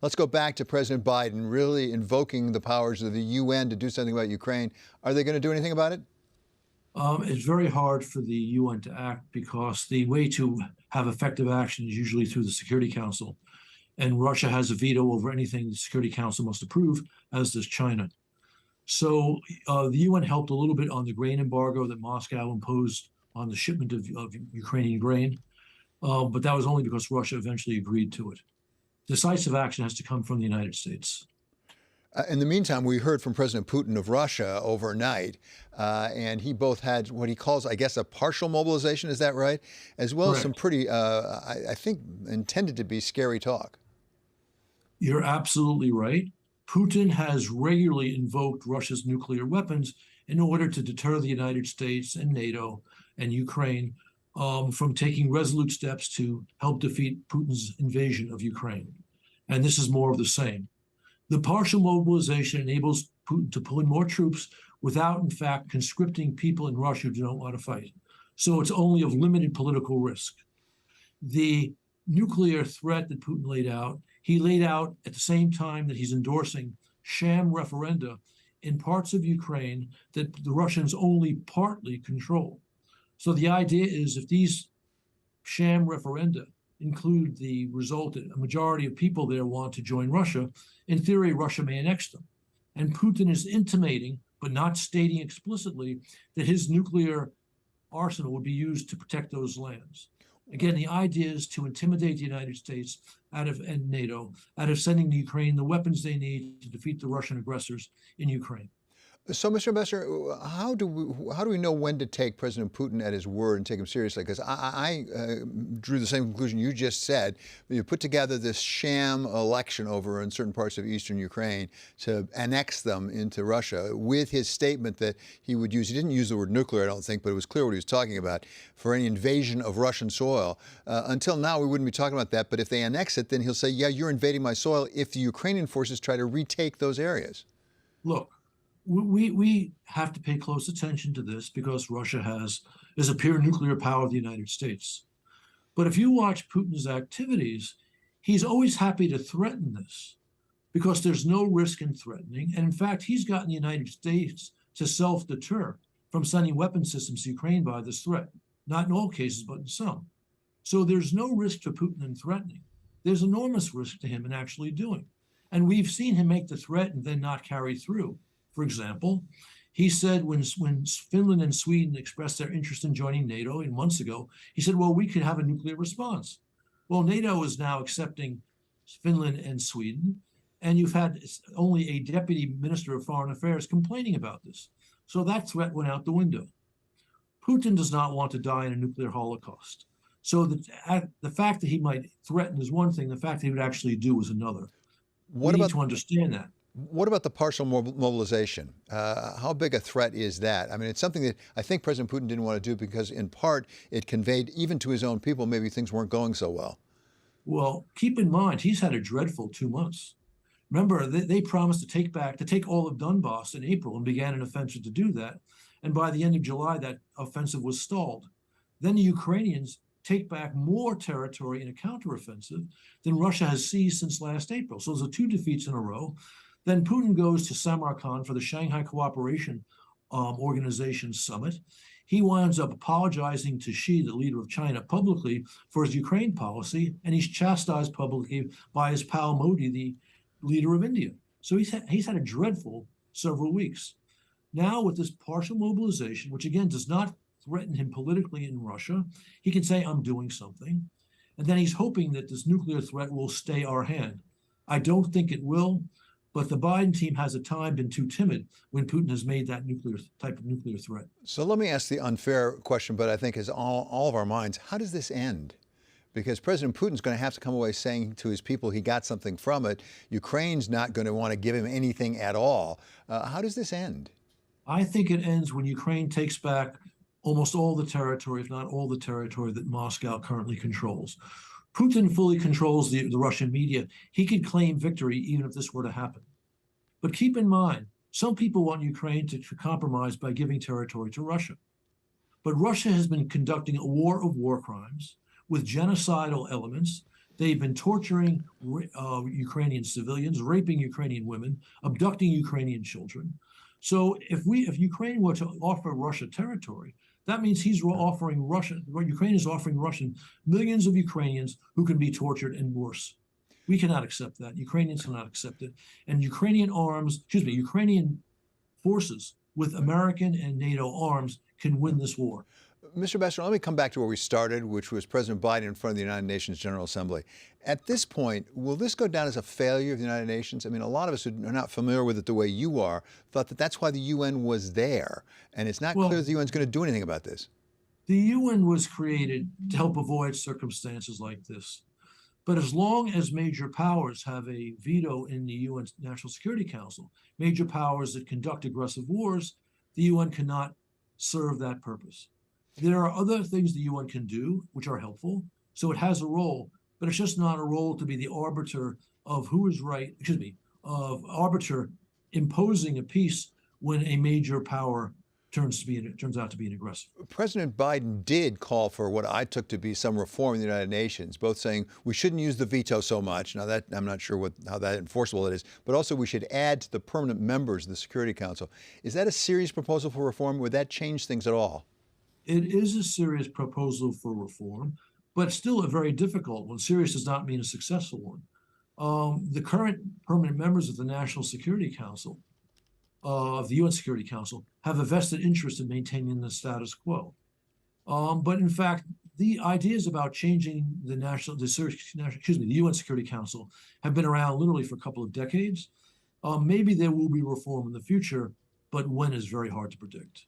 Let's go back to President Biden really invoking the powers of the UN to do something about Ukraine. Are they going to do anything about it? It's very hard for the UN to act because the way to have effective action is usually through the Security Council. And Russia has a veto over anything the Security Council must approve, as does China. So the UN helped a little bit on the grain embargo that Moscow imposed on the shipment of Ukrainian grain. But that was only because Russia eventually agreed to it. Decisive action has to come from the United States. In the meantime, we heard from President Putin of Russia overnight, and he both had what he calls, I guess, a partial mobilization, is that right? As well as some pretty, I think, intended to be scary talk. You're absolutely right. Putin has regularly invoked Russia's nuclear weapons in order to deter the United States and NATO and Ukraine from taking resolute steps to help defeat Putin's invasion of Ukraine. And this is more of the same. The partial mobilization enables Putin to pull in more troops without, in fact, conscripting people in Russia who don't want to fight. So it's only of limited political risk. The nuclear threat that Putin laid out, he laid out at the same time that he's endorsing sham referenda in parts of Ukraine that the Russians only partly control. So the idea is if these sham referenda include the result that a majority of people there want to join Russia, in theory, Russia may annex them. And Putin is intimating, but not stating explicitly, that his nuclear arsenal would be used to protect those lands. Again, the idea is to intimidate the United States and NATO out of sending to Ukraine the weapons they need to defeat the Russian aggressors in Ukraine. So, Mr. Ambassador, how do we know when to take President Putin at his word and take him seriously? Because I drew the same conclusion you just said. You put together this sham election over in certain parts of eastern Ukraine to annex them into Russia with his statement that he would use, he didn't use the word nuclear, I don't think, but it was clear what he was talking about, for any invasion of Russian soil. Until now, we wouldn't be talking about that. But if they annex it, then he'll say, yeah, you're invading my soil if the Ukrainian forces try to retake those areas. Look. We have to pay close attention to this because Russia is a peer nuclear power of the United States. But if you watch Putin's activities, he's always happy to threaten this because there's no risk in threatening. And in fact, he's gotten the United States to self-deter from sending weapon systems to Ukraine by this threat. Not in all cases, but in some. So there's no risk to Putin in threatening. There's enormous risk to him in actually doing. And we've seen him make the threat and then not carry through. For example, he said when Finland and Sweden expressed their interest in joining NATO months ago, he said, well, we could have a nuclear response. Well, NATO is now accepting Finland and Sweden, and you've had only a deputy minister of foreign affairs complaining about this. So that threat went out the window. Putin does not want to die in a nuclear holocaust. So the fact that he might threaten is one thing. The fact that he would actually do is another. We need to understand that. What about the partial mobilization? How big a threat is that? I mean, it's something that I think President Putin didn't want to do because, in part, it conveyed even to his own people maybe things weren't going so well. Well, keep in mind, he's had a dreadful 2 months. Remember, they promised to take all of Donbass in April and began an offensive to do that. And by the end of July, that offensive was stalled. Then the Ukrainians take back more territory in a counteroffensive than Russia has seized since last April. So those are 2 defeats in a row. Then Putin goes to Samarkand for the Shanghai Cooperation Organization summit. He winds up apologizing to Xi, the leader of China, publicly for his Ukraine policy, and he's chastised publicly by his pal Modi, the leader of India. So he's had a dreadful several weeks. Now with this partial mobilization, which again does not threaten him politically in Russia, he can say, I'm doing something. And then he's hoping that this nuclear threat will stay our hand. I don't think it will. But the Biden team has at times been too timid when Putin has made that type of nuclear threat. So let me ask the unfair question, but I think is all of our minds. How does this end? Because President Putin's going to have to come away saying to his people he got something from it. Ukraine's not going to want to give him anything at all. How does this end? I think it ends when Ukraine takes back almost all the territory, if not all the territory that Moscow currently controls. Putin fully controls the Russian media. He could claim victory even if this were to happen. But keep in mind, some people want Ukraine to compromise by giving territory to Russia. But Russia has been conducting a war of war crimes with genocidal elements They've been torturing Ukrainian civilians, raping Ukrainian women, abducting Ukrainian children. So if Ukraine were to offer Russia territory, that means Ukraine is offering Russian millions of Ukrainians who can be tortured and worse. We cannot accept that. Ukrainians cannot accept it. And Ukrainian forces with American and NATO arms can win this war. Mr. Ambassador, let me come back to where we started, which was President Biden in front of the United Nations General Assembly. At this point, will this go down as a failure of the United Nations? I mean, a lot of us who are not familiar with it the way you are thought that that's why the UN was there. And it's not clear that the UN is going to do anything about this. The UN was created to help avoid circumstances like this. But as long as major powers have a veto in the UN National Security Council, major powers that conduct aggressive wars, the UN cannot serve that purpose. There are other things the UN can do which are helpful, so it has a role, but it's just not a role to be the arbiter of who is right, arbiter imposing a peace when a major power turns out to be an aggressor. President Biden did call for what I took to be some reform in the United Nations, both saying we shouldn't use the veto so much. Now that I'm not sure how that enforceable it is, but also we should add to the permanent members of the Security Council. Is that a serious proposal for reform? Would that change things at all? It is a serious proposal for reform, but still a very difficult one. Serious does not mean a successful one. The current permanent members of the National Security Council, of the UN Security Council, have a vested interest in maintaining the status quo. But in fact, the ideas about changing the UN Security Council have been around literally for a couple of decades. Maybe there will be reform in the future, but when is very hard to predict.